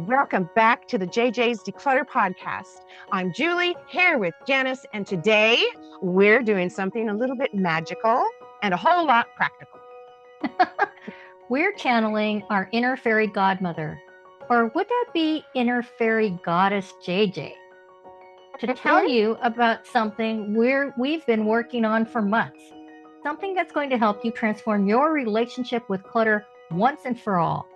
Welcome back to the JJs Declutter podcast. I'm Julie here with Janis, and today we're doing something a little bit magical and a whole lot practical. We're channeling our inner fairy godmother, or would that be inner fairy goddess JJ, to tell you about something we've been working on for months. Something that's going to help you transform your relationship with clutter once and for all.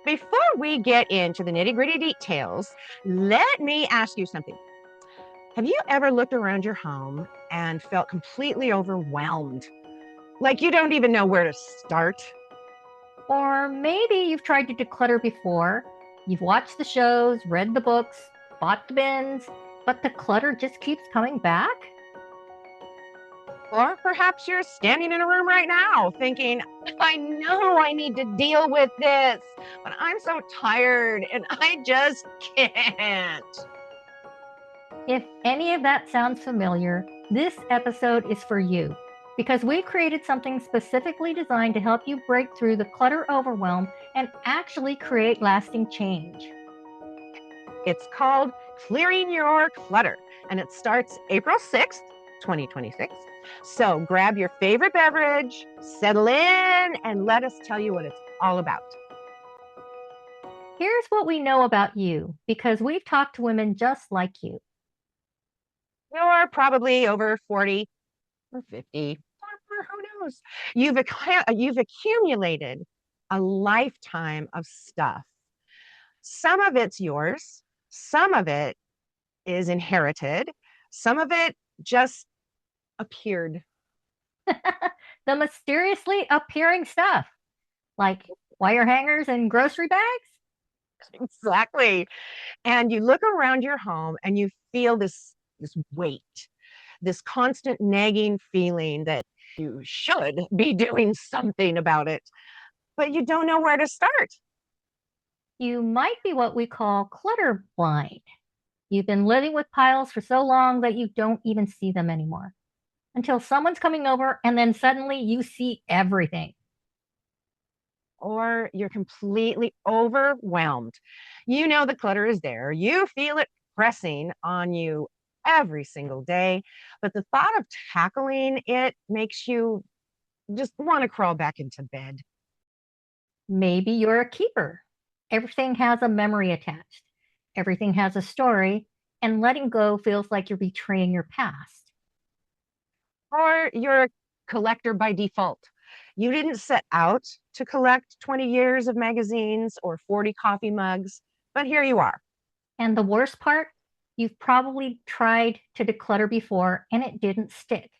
Before we get into the nitty-gritty details, let me ask you something. Have you ever looked around your home and felt completely overwhelmed? Like you don't even know where to start? Or maybe you've tried to declutter before. You've watched the shows, read the books, bought the bins, but the clutter just keeps coming back? Or perhaps you're standing in a room right now thinking, I know I need to deal with this, but I'm so tired and I just can't. If any of that sounds familiar, this episode is for you because we've created something specifically designed to help you break through the clutter overwhelm and actually create lasting change. It's called Clearing Your Clutter, and it starts April 6th, 2026. So grab your favorite beverage, settle in, and let us tell you what it's all about. Here's what we know about you because we've talked to women just like you. You're probably over 40 or 50, or who knows? You've accumulated a lifetime of stuff. Some of it's yours, some of it is inherited, some of it just appeared. The mysteriously appearing stuff, like wire hangers and grocery bags. Exactly. And you look around your home and you feel this weight, this constant nagging feeling that you should be doing something about it, but you don't know where to start. You might be what we call clutter blind. You've been living with piles for so long that you don't even see them anymore until someone's coming over and then suddenly you see everything. Or you're completely overwhelmed. You know the clutter is there. You feel it pressing on you every single day, but the thought of tackling it makes you just want to crawl back into bed. Maybe you're a keeper. Everything has a memory attached. Everything has a story, and letting go feels like you're betraying your past. Or you're a collector by default. You didn't set out to collect 20 years of magazines or 40 coffee mugs, but here you are. And the worst part, you've probably tried to declutter before and it didn't stick.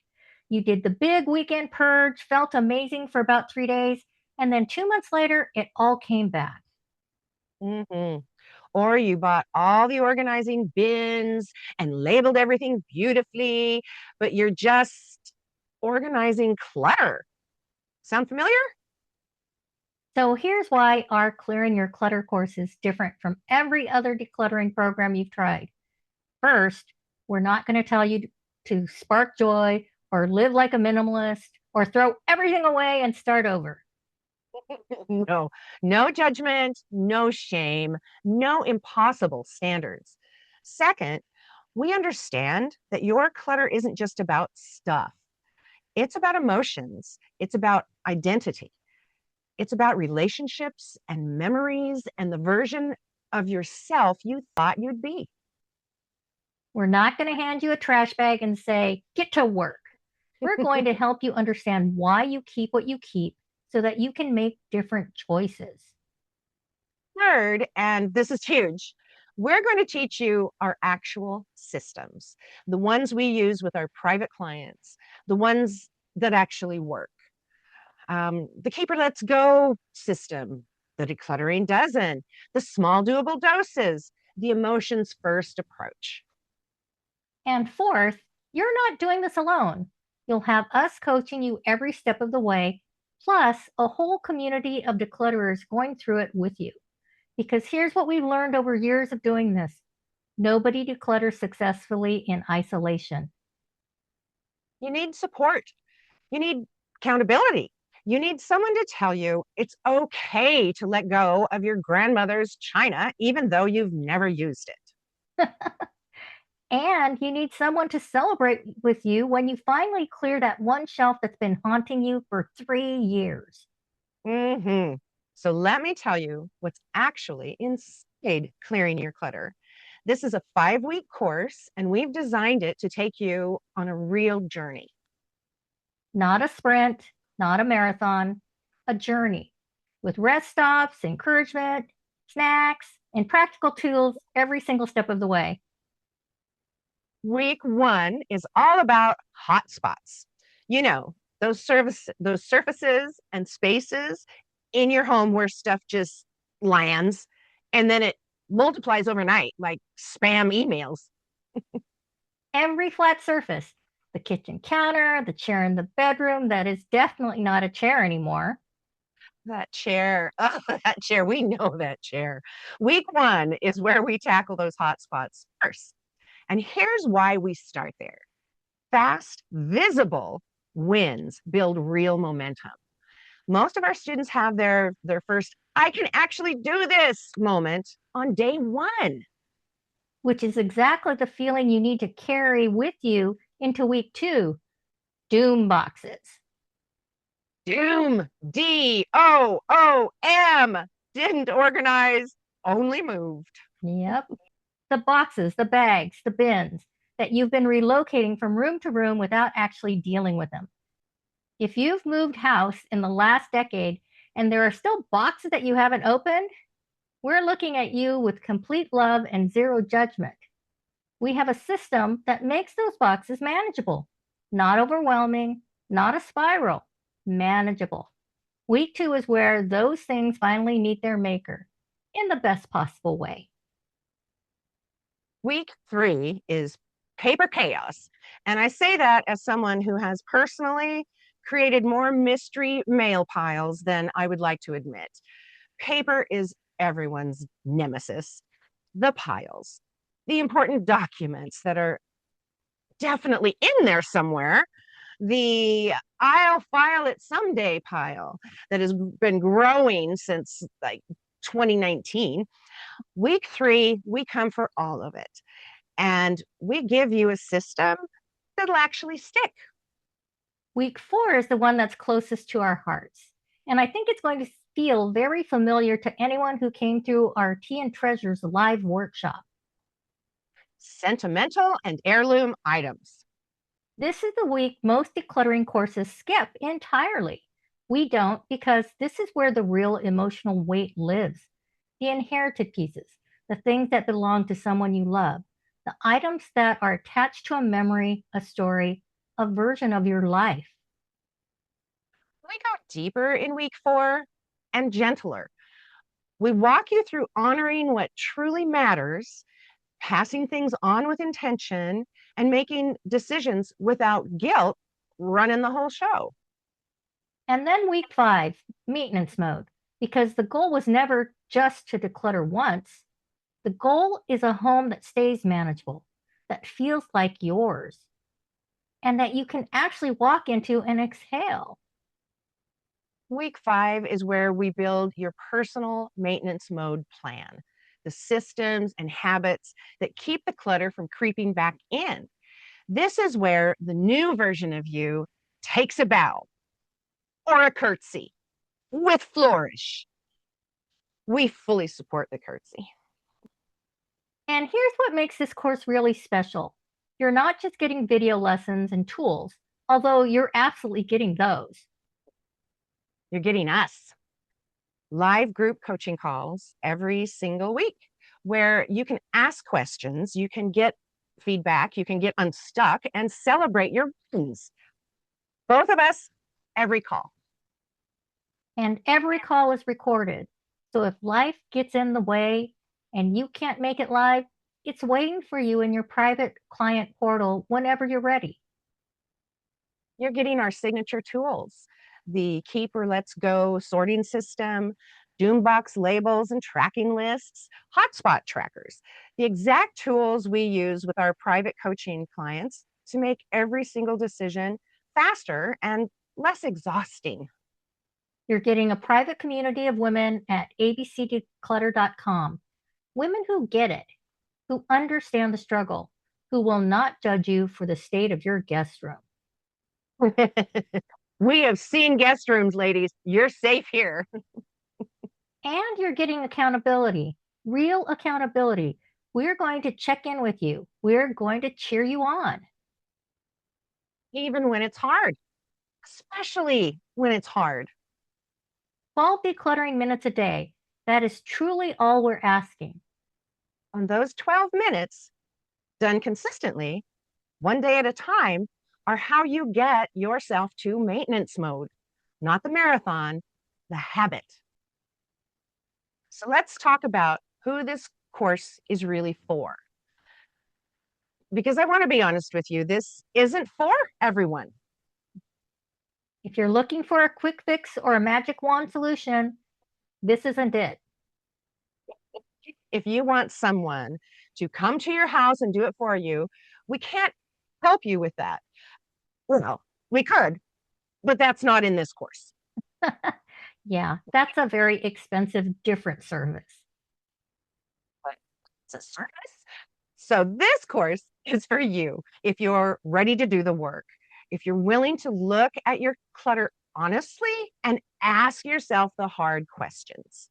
You did the big weekend purge, felt amazing for about 3 days, and then 2 months later, it all came back. Mm-hmm. Or you bought all the organizing bins and labeled everything beautifully, but you're just organizing clutter. Sound familiar? So here's why our Clearing Your Clutter course is different from every other decluttering program you've tried. First, we're not going to tell you to spark joy or live like a minimalist or throw everything away and start over. No judgment, no shame, no impossible standards. Second, we understand that your clutter isn't just about stuff. It's about emotions. It's about identity. It's about relationships and memories and the version of yourself you thought you'd be. We're not going to hand you a trash bag and say, get to work. We're going to help you understand why you keep what you keep so that you can make different choices. Third, and this is huge, we're going to teach you our actual systems, the ones we use with our private clients, the ones that actually work. The Keeper Let's Go system, the Decluttering Dozen, the small doable doses, the emotions first approach. And fourth, you're not doing this alone. You'll have us coaching you every step of the way, plus a whole community of declutterers going through it with you. Because here's what we've learned over years of doing this. Nobody declutters successfully in isolation. You need support. You need accountability. You need someone to tell you it's okay to let go of your grandmother's china, even though you've never used it. And you need someone to celebrate with you when you finally clear that one shelf that's been haunting you for 3 years. Hmm. So let me tell you what's actually inside clearing your clutter. This is a 5-week course, and we've designed it to take you on a real journey. Not a sprint, not a marathon, a journey with rest stops, encouragement, snacks, and practical tools every single step of the way. Week 1 is all about hotspots. You know, those surfaces and spaces in your home where stuff just lands and then it multiplies overnight like spam emails. Every flat surface, the kitchen counter, the chair in the bedroom that is definitely not a chair anymore. That chair, oh, that chair, we know that chair. Week 1 is where we tackle those hotspots first. And here's why we start there. Fast, visible wins build real momentum. Most of our students have their first I can actually do this moment on day 1. Which is exactly the feeling you need to carry with you into week 2. Doom boxes. Doom, DOOM, didn't organize, only moved. Yep. The boxes, the bags, the bins that you've been relocating from room to room without actually dealing with them. If you've moved house in the last decade and there are still boxes that you haven't opened, we're looking at you with complete love and zero judgment. We have a system that makes those boxes manageable, not overwhelming, not a spiral, manageable. Week 2 is where those things finally meet their maker in the best possible way. Week 3 is paper chaos. And I say that as someone who has personally created more mystery mail piles than I would like to admit. Paper is everyone's nemesis. The piles, the important documents that are definitely in there somewhere, the I'll file it someday pile that has been growing since like 2019. Week 3, we come for all of it. And we give you a system that'll actually stick. Week 4 is the one that's closest to our hearts. And I think it's going to feel very familiar to anyone who came through our Tea and Treasures live workshop. Sentimental and heirloom items. This is the week most decluttering courses skip entirely. We don't because this is where the real emotional weight lives. The inherited pieces, the things that belong to someone you love, the items that are attached to a memory, a story, a version of your life. We go deeper in week 4 and gentler. We walk you through honoring what truly matters, passing things on with intention, and making decisions without guilt, running the whole show. And then week 5, maintenance mode, because the goal was never just to declutter once. The goal is a home that stays manageable, that feels like yours, and that you can actually walk into and exhale. Week 5 is where we build your personal maintenance mode plan, the systems and habits that keep the clutter from creeping back in. This is where the new version of you takes a bow or a curtsy with flourish. We fully support the curtsy. And here's what makes this course really special. You're not just getting video lessons and tools, although you're absolutely getting those. You're getting us live group coaching calls every single week where you can ask questions, you can get feedback, you can get unstuck and celebrate your wins. Both of us, every call. And every call is recorded. So if life gets in the way and you can't make it live, it's waiting for you in your private client portal whenever you're ready. You're getting our signature tools, the Keep or Let's Go sorting system, Doombox labels and tracking lists, hotspot trackers, the exact tools we use with our private coaching clients to make every single decision faster and less exhausting. You're getting a private community of women at abcdeclutter.com. Women who get it, who understand the struggle, who will not judge you for the state of your guest room. We have seen guest rooms, ladies. You're safe here. And you're getting accountability, real accountability. We're going to check in with you. We're going to cheer you on. Even when it's hard, especially when it's hard. 12 decluttering minutes a day. That is truly all we're asking. On those 12 minutes, done consistently, one day at a time, are how you get yourself to maintenance mode, not the marathon, the habit. So let's talk about who this course is really for. Because I want to be honest with you, this isn't for everyone. If you're looking for a quick fix or a magic wand solution, this isn't it. If you want someone to come to your house and do it for you, we can't help you with that. Well, we could, but that's not in this course. Yeah, that's a very expensive, different service. But it's a service. So this course is for you if you're ready to do the work, if you're willing to look at your clutter honestly and ask yourself the hard questions.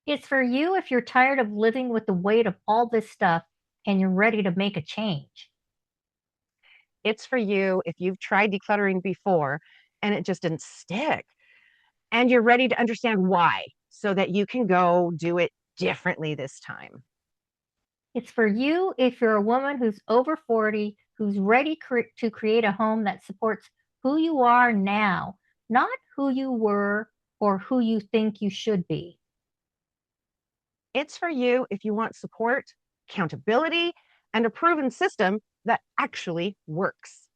It's for you if you're tired of living with the weight of all this stuff and you're ready to make a change. It's for you if you've tried decluttering before and it just didn't stick, and you're ready to understand why so that you can go do it differently this time. It's for you if you're a woman who's over 40, who's ready to create a home that supports who you are now, not who you were or who you think you should be. It's for you if you want support, accountability, and a proven system that actually works.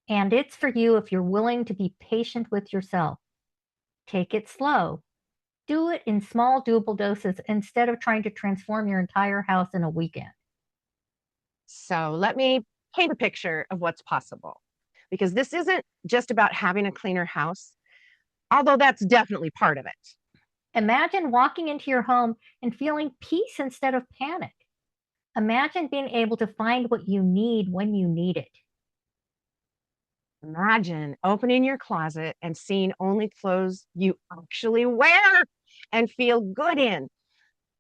And it's for you if you're willing to be patient with yourself. Take it slow. Do it in small, doable doses instead of trying to transform your entire house in a weekend. So let me paint a picture of what's possible, because this isn't just about having a cleaner house, although that's definitely part of it. Imagine walking into your home and feeling peace instead of panic. Imagine being able to find what you need when you need it. Imagine opening your closet and seeing only clothes you actually wear and feel good in.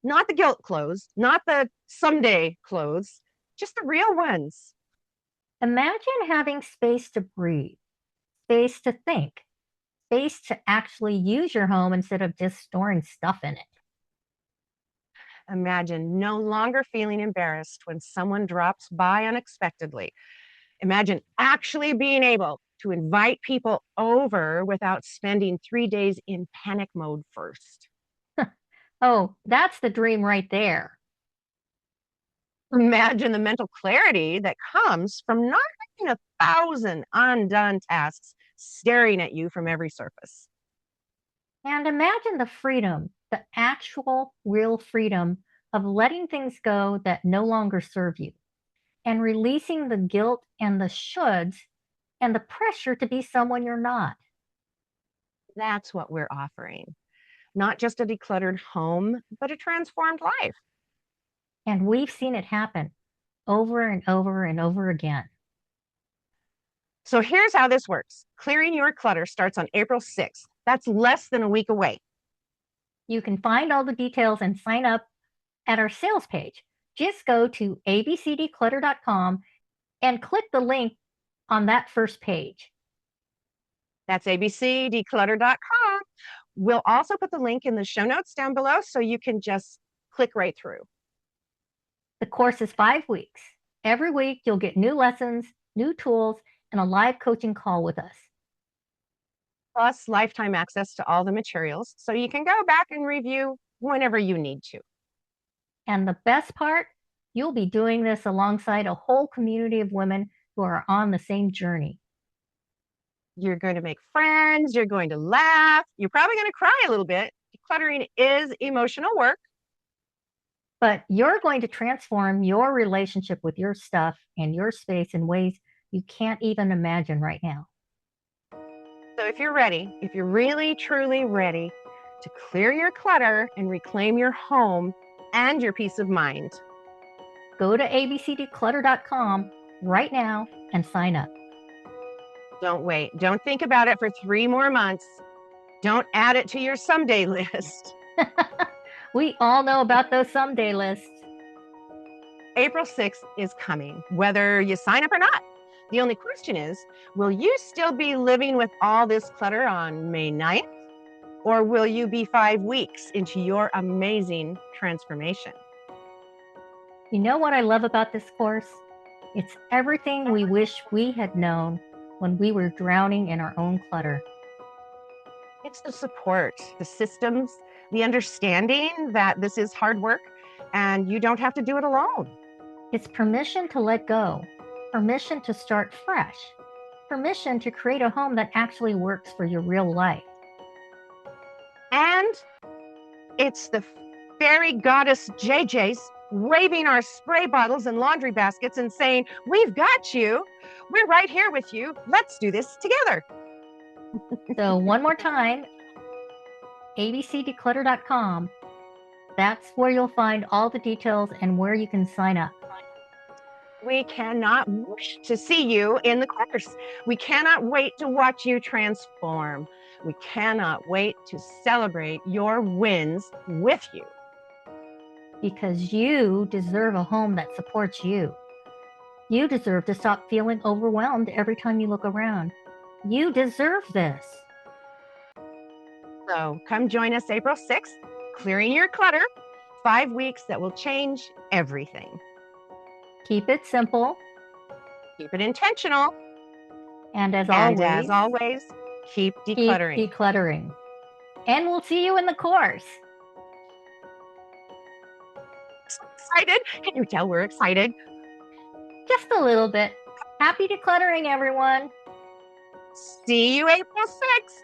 Not the guilt clothes, not the someday clothes, just the real ones. Imagine having space to breathe, space to think, space to actually use your home instead of just storing stuff in it. Imagine no longer feeling embarrassed when someone drops by unexpectedly. Imagine actually being able to invite people over without spending 3 days in panic mode first. Oh, that's the dream right there. Imagine the mental clarity that comes from not having 1,000 undone tasks staring at you from every surface. And imagine the freedom, the actual real freedom of letting things go that no longer serve you and releasing the guilt and the shoulds and the pressure to be someone you're not. That's what we're offering. Not just a decluttered home, but a transformed life. And we've seen it happen over and over and over again. So here's how this works. Clearing Your Clutter starts on April 6th. That's less than a week away. You can find all the details and sign up at our sales page. Just go to abcdeclutter.com and click the link on that first page. That's abcdeclutter.com. We'll also put the link in the show notes down below so you can just click right through. The course is 5 weeks. Every week, you'll get new lessons, new tools, and a live coaching call with us. Plus lifetime access to all the materials so you can go back and review whenever you need to. And the best part, you'll be doing this alongside a whole community of women who are on the same journey. You're going to make friends, you're going to laugh, you're probably going to cry a little bit. Decluttering is emotional work. But you're going to transform your relationship with your stuff and your space in ways you can't even imagine right now. So So if you're ready, if you're really, truly ready to clear your clutter and reclaim your home and your peace of mind, go to abcdeclutter.com right now and sign up. don't wait. Don't think about it for 3 more months. Don't add it to your someday list. We all know about those someday lists. April 6th is coming, whether you sign up or not. The only question is, will you still be living with all this clutter on May 9th? Or will you be 5 weeks into your amazing transformation? You know what I love about this course? It's everything we wish we had known when we were drowning in our own clutter. It's the support, the systems, the understanding that this is hard work and you don't have to do it alone. It's permission to let go, permission to start fresh, permission to create a home that actually works for your real life. And it's the Fairy Goddess JJs waving our spray bottles and laundry baskets and saying, "We've got you. We're right here with you. Let's do this together." So one more time, abcdeclutter.com. That's where you'll find all the details and where you can sign up. We cannot wait to see you in the course. We cannot wait to watch you transform. We cannot wait to celebrate your wins with you. Because you deserve a home that supports you. You deserve to stop feeling overwhelmed every time you look around. You deserve this. So come join us April 6th, Clearing Your Clutter, 5 weeks that will change everything. Keep it simple. Keep it intentional. And as always, keep decluttering. Keep decluttering. And we'll see you in the course. So excited. Can you tell we're excited? Just a little bit. Happy decluttering, everyone. See you April 6th.